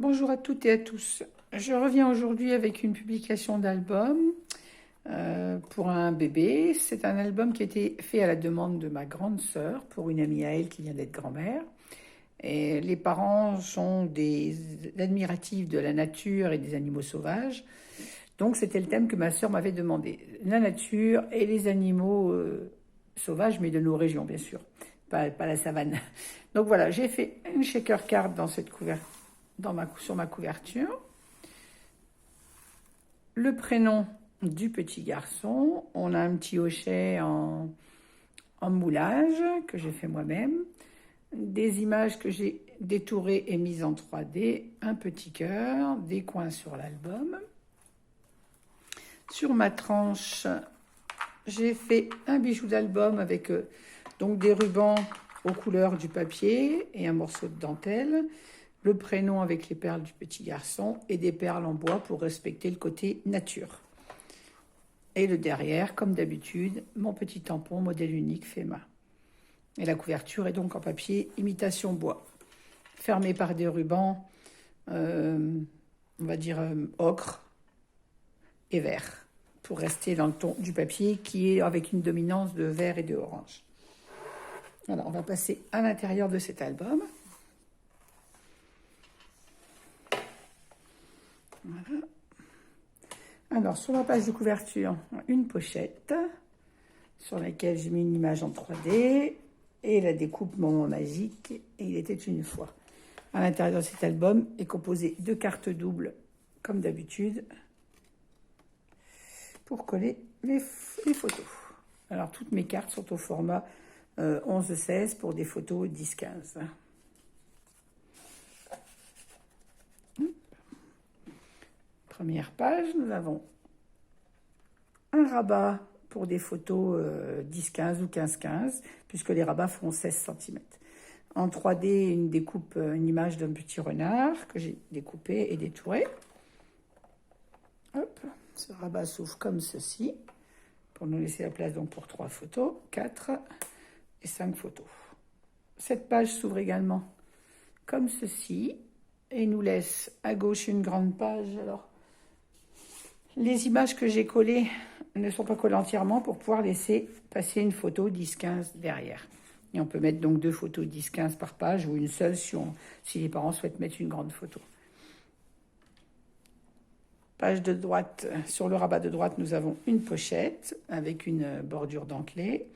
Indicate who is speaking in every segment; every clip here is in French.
Speaker 1: Bonjour à toutes et à tous. Je reviens aujourd'hui avec une publication d'album pour un bébé. C'est un album qui a été fait à la demande de ma grande sœur pour une amie à elle qui vient d'être grand-mère. Et les parents sont des admiratifs de la nature et des animaux sauvages. Donc c'était le thème que ma sœur m'avait demandé. La nature et les animaux sauvages, mais de nos régions bien sûr, pas la savane. Donc voilà, j'ai fait une shaker card dans cette couverture. Sur ma couverture, le prénom du petit garçon, on a un petit hochet en moulage que j'ai fait moi-même, des images que j'ai détourées et mises en 3D, un petit cœur, des coins sur l'album. Sur ma tranche, j'ai fait un bijou d'album avec donc des rubans aux couleurs du papier et un morceau de dentelle, le prénom avec les perles du petit garçon et des perles en bois pour respecter le côté nature. Et le derrière, comme d'habitude, mon petit tampon modèle unique fait main. Et la couverture est donc en papier imitation bois, fermée par des rubans, on va dire ocre et vert, pour rester dans le ton du papier qui est avec une dominance de vert et de orange. Alors, on va passer à l'intérieur de cet album. Voilà. Alors, sur la page de couverture, une pochette sur laquelle j'ai mis une image en 3D et la découpe Moment magique et il était une fois. À l'intérieur de cet album est composé de cartes doubles, comme d'habitude, pour coller les photos. Alors, toutes mes cartes sont au format 11-16 pour des photos 10-15. Première page, nous avons un rabat pour des photos 10-15 ou 15-15, puisque les rabats font 16 cm. En 3D, une découpe, une image d'un petit renard que j'ai découpé et détouré. Hop, ce rabat s'ouvre comme ceci, pour nous laisser la place donc pour 3 photos, 4 et 5 photos. Cette page s'ouvre également comme ceci, et nous laisse à gauche une grande page. Alors, les images que j'ai collées ne sont pas collées entièrement pour pouvoir laisser passer une photo 10-15 derrière. Et on peut mettre donc 2 photos 10-15 par page ou une seule si les parents souhaitent mettre une grande photo. Page de droite, sur le rabat de droite, nous avons une pochette avec une bordure dentelée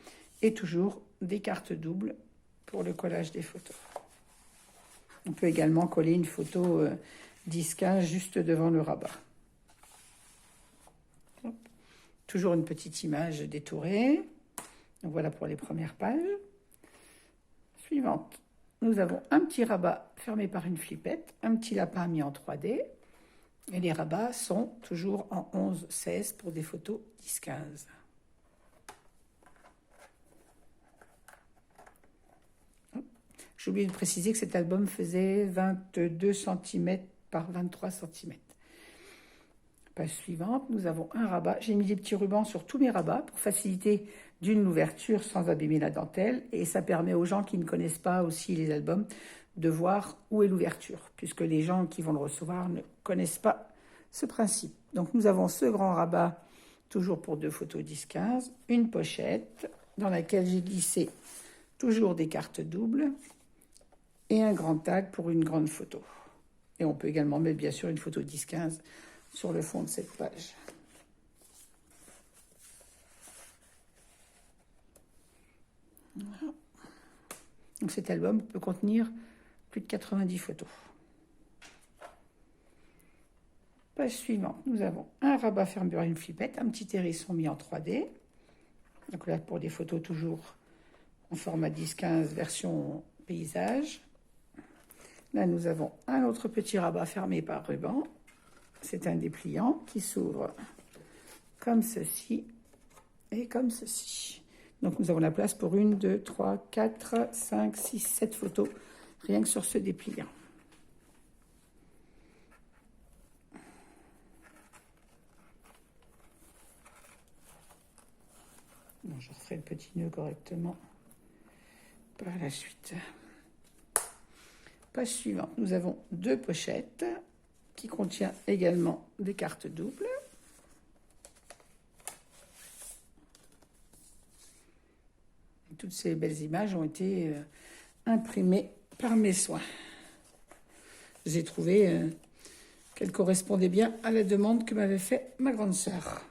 Speaker 1: et toujours des cartes doubles pour le collage des photos. On peut également coller une photo 10-15 juste devant le rabat. Toujours une petite image détourée. Donc voilà pour les premières pages. Suivante, nous avons un petit rabat fermé par une flippette, un petit lapin mis en 3D. Et les rabats sont toujours en 11-16 pour des photos 10-15. J'ai oublié de préciser que cet album faisait 22 cm par 23 cm. Page suivante, nous avons un rabat. J'ai mis des petits rubans sur tous mes rabats pour faciliter l'ouverture sans abîmer la dentelle. Et ça permet aux gens qui ne connaissent pas aussi les albums de voir où est l'ouverture, puisque les gens qui vont le recevoir ne connaissent pas ce principe. Donc nous avons ce grand rabat, toujours pour 2 photos 10-15, une pochette dans laquelle j'ai glissé toujours des cartes doubles et un grand tag pour une grande photo. Et on peut également mettre bien sûr une photo 10-15 sur le fond de cette page. Voilà. Donc cet album peut contenir plus de 90 photos. Page suivante, nous avons un rabat fermé par une flippette, un petit hérisson mis en 3D. Donc là, pour des photos toujours en format 10-15 version paysage. Là, nous avons un autre petit rabat fermé par ruban. C'est un dépliant qui s'ouvre comme ceci et comme ceci. Donc nous avons la place pour 1, 2, 3, 4, 5, 6, 7 photos, rien que sur ce dépliant. Bon, je referai le petit nœud correctement par la suite. Page suivante, nous avons 2 pochettes qui contiennent également des cartes doubles. Et toutes ces belles images ont été imprimées par mes soins. J'ai trouvé qu'elles correspondaient bien à la demande que m'avait fait ma grande sœur.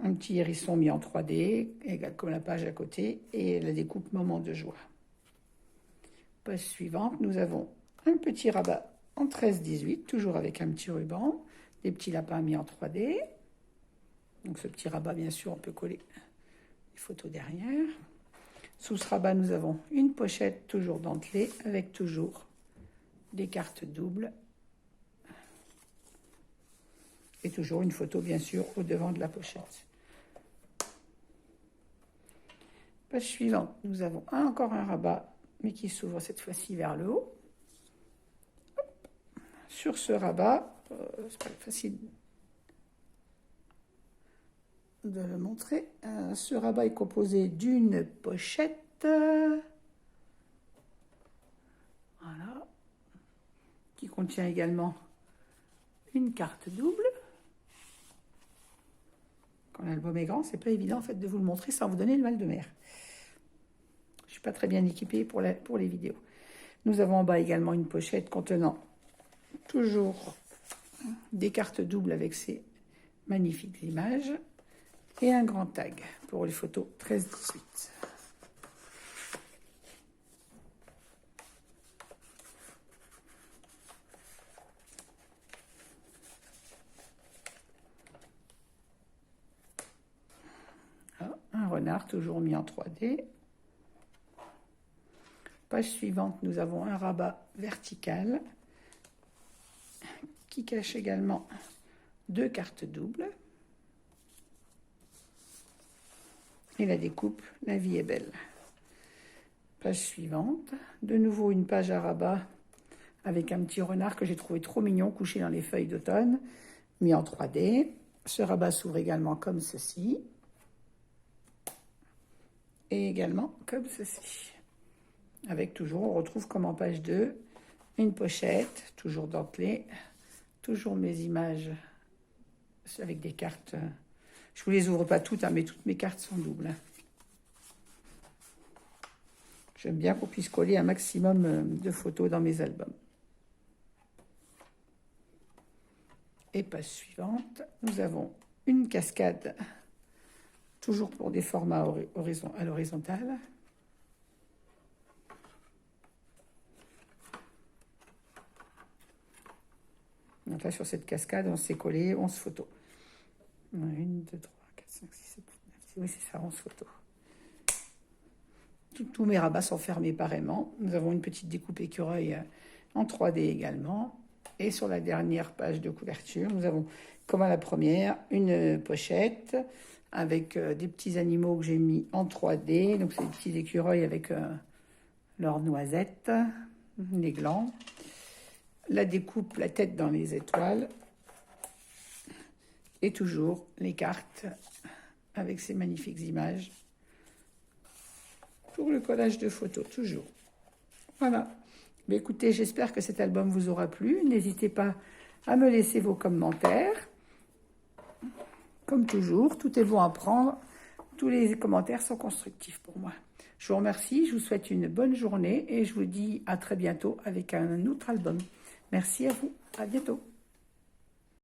Speaker 1: Un petit hérisson mis en 3D, égal comme la page à côté, et la découpe moment de joie. Page suivante, nous avons un petit rabat en 13-18, toujours avec un petit ruban, des petits lapins mis en 3D. Donc ce petit rabat, bien sûr, on peut coller les photos derrière. Sous ce rabat, nous avons une pochette toujours dentelée, avec toujours des cartes doubles. Et toujours une photo, bien sûr, au devant de la pochette. Page suivante, nous avons encore un rabat, mais qui s'ouvre cette fois-ci vers le haut. Hop. Sur ce rabat, c'est pas facile de le montrer. Ce rabat est composé d'une pochette. Voilà. Qui contient également une carte double. Quand l'album est grand, c'est pas évident en fait de vous le montrer sans vous donner le mal de mer. Je suis pas très bien équipée pour les vidéos. Nous avons en bas également une pochette contenant toujours des cartes doubles avec ces magnifiques images et un grand tag pour les photos 13-18. Un renard toujours mis en 3D. Page suivante, nous avons un rabat vertical qui cache également 2 cartes doubles. Et la découpe, la vie est belle. Page suivante, de nouveau une page à rabat avec un petit renard que j'ai trouvé trop mignon, couché dans les feuilles d'automne, mis en 3D. Ce rabat s'ouvre également comme ceci. Et également comme ceci. Avec toujours, on retrouve comme en page 2, une pochette, toujours dentelée, toujours mes images avec des cartes. Je vous les ouvre pas toutes, mais toutes mes cartes sont doubles. J'aime bien qu'on puisse coller un maximum de photos dans mes albums. Et page suivante, nous avons une cascade, toujours pour des formats à l'horizontale. Donc là, sur cette cascade, on s'est collé 11 photos. 1, 2, 3, 4, 5, 6, 7, 8, 9, 10. Oui, c'est ça, 11 photos. Tous mes rabats sont fermés pareillement. Nous avons une petite découpe écureuil en 3D également. Et sur la dernière page de couverture, nous avons, comme à la première, une pochette avec des petits animaux que j'ai mis en 3D. Donc, c'est des petits écureuils avec leurs noisettes, les glands. La découpe, la tête dans les étoiles. Et toujours les cartes avec ces magnifiques images. Pour le collage de photos, toujours. Voilà. Mais écoutez, j'espère que cet album vous aura plu. N'hésitez pas à me laisser vos commentaires. Comme toujours, tout est bon à prendre. Tous les commentaires sont constructifs pour moi. Je vous remercie, je vous souhaite une bonne journée et je vous dis à très bientôt avec un autre album. Merci à vous, à bientôt.